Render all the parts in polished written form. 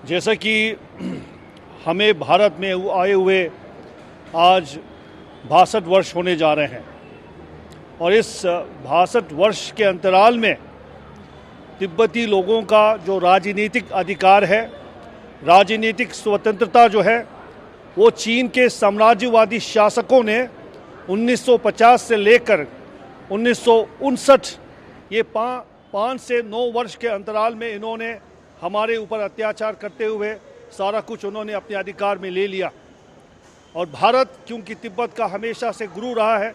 जैसा कि हमें भारत में आए हुए आज 62 वर्ष होने जा रहे हैं और इस 62 वर्ष के अंतराल में तिब्बती लोगों का जो राजनीतिक अधिकार है, राजनीतिक स्वतंत्रता जो है, वो चीन के साम्राज्यवादी शासकों ने 1950 से लेकर 1959 ये 5 से 9 वर्ष के अंतराल में इन्होंने हमारे ऊपर अत्याचार करते हुए सारा कुछ उन्होंने अपने अधिकार में ले लिया। और भारत क्योंकि तिब्बत का हमेशा से गुरु रहा है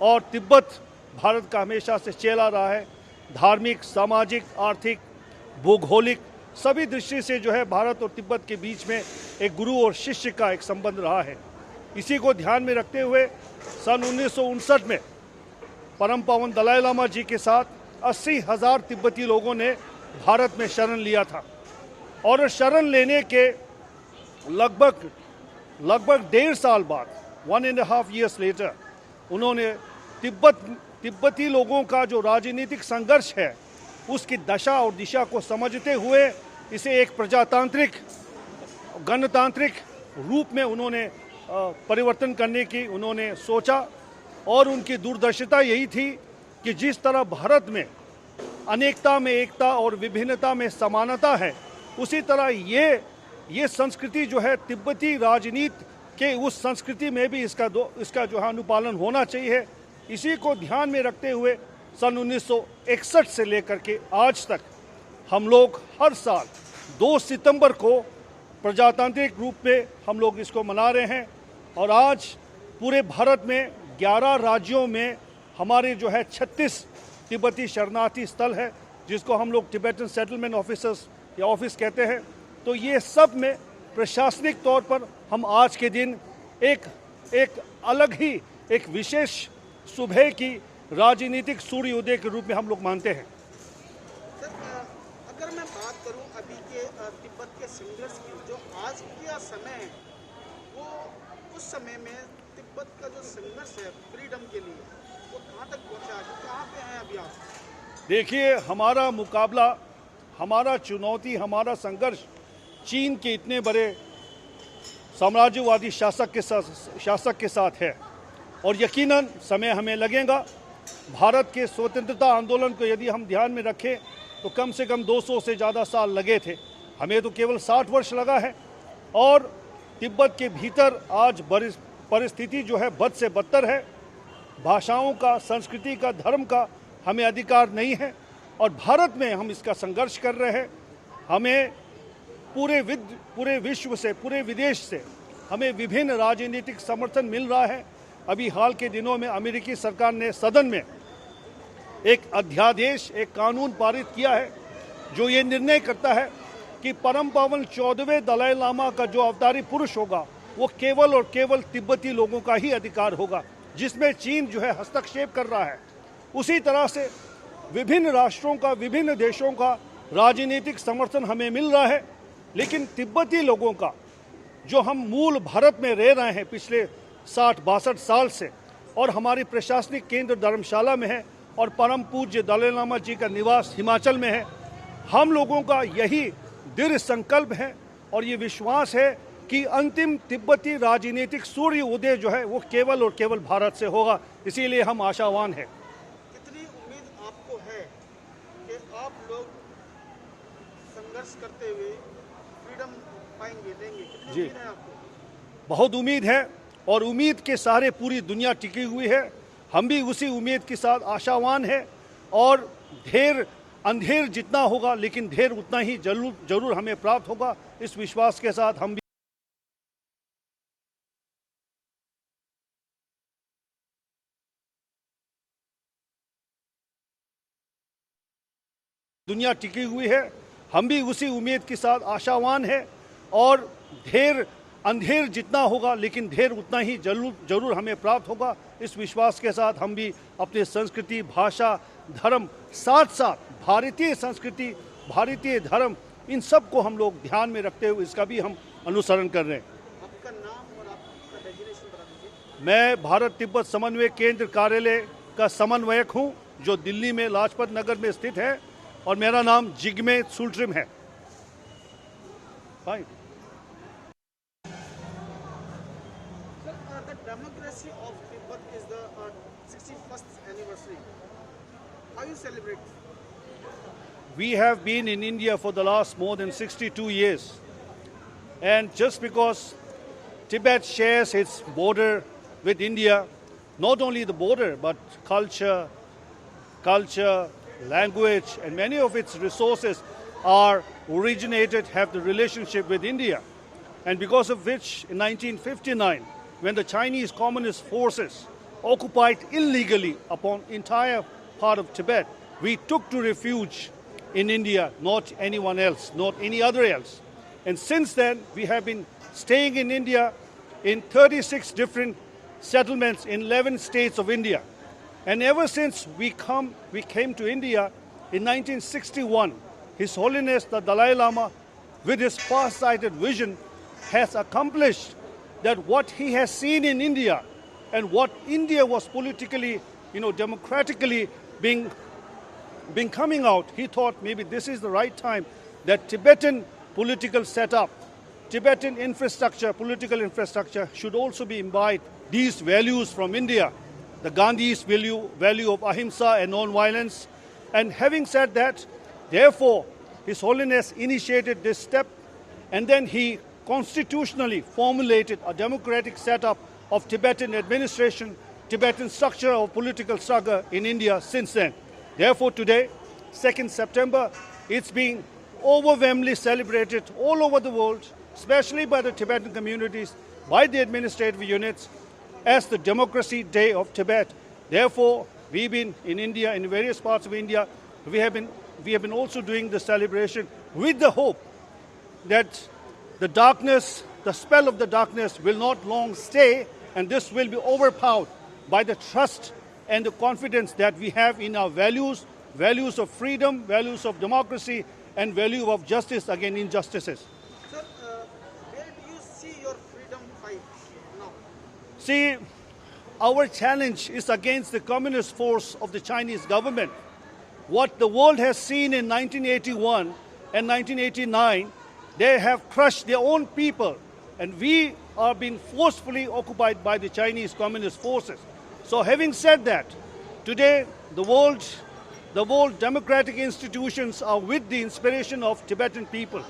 और तिब्बत भारत का हमेशा से चेला रहा है, धार्मिक, सामाजिक, आर्थिक, भौगोलिक सभी दृष्टि से जो है भारत और तिब्बत के बीच में एक गुरु और शिष्य का एक संबंध रहा है। इसी को ध्यान में रखते हुए सन 1959 में परम पावन दलाई लामा जी के साथ 80,000 तिब्बती लोगों ने भारत में शरण लिया था और शरण लेने के लगभग 1.5 साल बाद 1.5 years लेटर उन्होंने तिब्बती लोगों का जो राजनीतिक संघर्ष है उसकी दशा और दिशा को समझते हुए इसे एक प्रजातांत्रिक गणतांत्रिक रूप में उन्होंने परिवर्तन करने की उन्होंने सोचा। और उनकी दूरदर्शिता यही थी कि जिस तरह भारत में अनेकता में एकता और विभिन्नता में समानता है, उसी तरह ये संस्कृति जो है तिब्बती राजनीति के उस संस्कृति में भी इसका जो है अनुपालन होना चाहिए। इसी को ध्यान में रखते हुए सन 1961 से लेकर के आज तक हम लोग हर साल 2 सितंबर को प्रजातांत्रिक रूप में हम लोग इसको मना रहे हैं। और आज पूरे भारत में 11 राज्यों में हमारे जो है 36 तिब्बती शरणार्थी स्थल है, जिसको हम लोग टिबेटन सेटलमेंट ऑफिसर्स या ऑफिस कहते हैं। तो ये सब में प्रशासनिक तौर पर हम आज के दिन एक अलग ही एक विशेष सुबह की राजनीतिक सूर्योदय के रूप में हम लोग मानते हैं। सर, अगर मैं बात करूं अभी के तिब्बत के संघर्ष की, जो आज का समय है वो उस समय में तिब्बत का जो संघर्ष है फ्रीडम के लिए वो कहाँ तक पहुँचा है, कहाँ पे हैं अभी आप? देखिए, हमारा मुकाबला, हमारा चुनौती, हमारा संघर्ष चीन के इतने बड़े साम्राज्यवादी शासक के साथ है और यकीनन समय हमें लगेगा। भारत के स्वतंत्रता आंदोलन को यदि हम ध्यान में रखें तो कम से कम 200 से ज़्यादा साल लगे थे, हमें तो केवल 60 वर्ष लगा है। और तिब्बत के भीतर आज परिस्थिति जो है बद से बदतर है। भाषाओं का, संस्कृति का, धर्म का हमें अधिकार नहीं है और भारत में हम इसका संघर्ष कर रहे हैं। हमें पूरे विश्व से, पूरे विदेश से हमें विभिन्न राजनीतिक समर्थन मिल रहा है। अभी हाल के दिनों में अमेरिकी सरकार ने सदन में एक अध्यादेश, एक कानून पारित किया है जो ये निर्णय करता है कि परम पावन 14वें दलाई लामा का जो अवतारी पुरुष होगा वो केवल और केवल तिब्बती लोगों का ही अधिकार होगा, जिसमें चीन जो है हस्तक्षेप कर रहा है। उसी तरह से विभिन्न राष्ट्रों का, विभिन्न देशों का राजनीतिक समर्थन हमें मिल रहा है, लेकिन तिब्बती लोगों का जो हम मूल भारत में रह रहे हैं पिछले 60-62 साल से और हमारी प्रशासनिक केंद्र धर्मशाला में है और परम पूज्य दलाई लामा जी का निवास हिमाचल में है, हम लोगों का यही दृढ़ संकल्प है और ये विश्वास है कि अंतिम तिब्बती राजनीतिक सूर्य उदय जो है वो केवल और केवल भारत से होगा। इसीलिए हम आशावान हैं। कितनी उम्मीद आपको है कि आप लोग संघर्ष करते हुए फ्रीडम पाएंगे, लेंगे? कितनी जी, उम्मीद है आपको? बहुत उम्मीद है और उम्मीद के सहारे पूरी दुनिया टिकी हुई है। हम भी उसी उम्मीद के साथ आशावान है और अंधेर जितना होगा लेकिन ढेर उतना ही जरूर हमें प्राप्त होगा। इस विश्वास के साथ हम भी दुनिया टिकी हुई है। हम भी उसी उम्मीद के साथ आशावान है और अंधेर जितना होगा लेकिन ढेर उतना ही जरूर हमें प्राप्त होगा। इस विश्वास के साथ हम भी अपने संस्कृति, भाषा, धर्म, साथ साथ भारतीय संस्कृति, भारतीय धर्म, इन सब को हम लोग ध्यान में रखते हुए इसका भी हम अनुसरण कर रहे हैं। आपका नाम और आपका डेजिग्नेशन बता दीजिए। मैं भारत तिब्बत समन्वय केंद्र कार्यालय का समन्वयक हूं, जो दिल्ली में लाजपत नगर में स्थित है और मेरा नाम जिग्मे सुल्ट्रिम है। Fine. Sir, the democracy of Tibet is the 61st anniversary. How you celebrate? We have been in India for the last more than 62 years. And just because Tibet shares its border with India, not only the border, but culture, language, and many of its resources are originated, have the relationship with India. And because of which, in 1959, when the Chinese Communist forces occupied illegally upon entire part of Tibet, we took to refuge in India, not anyone else, not any other else. And since then, we have been staying in India in 36 different settlements in 11 states of India. And ever since we came to India in 1961, His Holiness the Dalai Lama, with his far-sighted vision, has accomplished that what he has seen in India and what India was politically, democratically being coming out, he thought maybe this is the right time that Tibetan political setup, Tibetan infrastructure, political infrastructure should also be imbibed these values from India, the Gandhi's value of ahimsa and non-violence. And having said that, therefore, His Holiness initiated this step, and then he constitutionally formulated a democratic setup of Tibetan administration, Tibetan structure of political struggle in India since then. Therefore, today, 2nd September, it's being overwhelmingly celebrated all over the world, especially by the Tibetan communities, by the administrative units, as the Democracy Day of Tibet. Therefore, we've been in India, in various parts of India, we have been also doing the celebration with the hope that the darkness, the spell of the darkness will not long stay, and this will be overpowered by the trust and the confidence that we have in our values of freedom, values of democracy, and value of justice against injustices. Sir, where do you see your freedom fight now? See, our challenge is against the communist force of the Chinese government. What the world has seen in 1981 and 1989, they have crushed their own people, and we are being forcefully occupied by the Chinese communist forces. So having said that, today the world democratic institutions are with the inspiration of Tibetan people.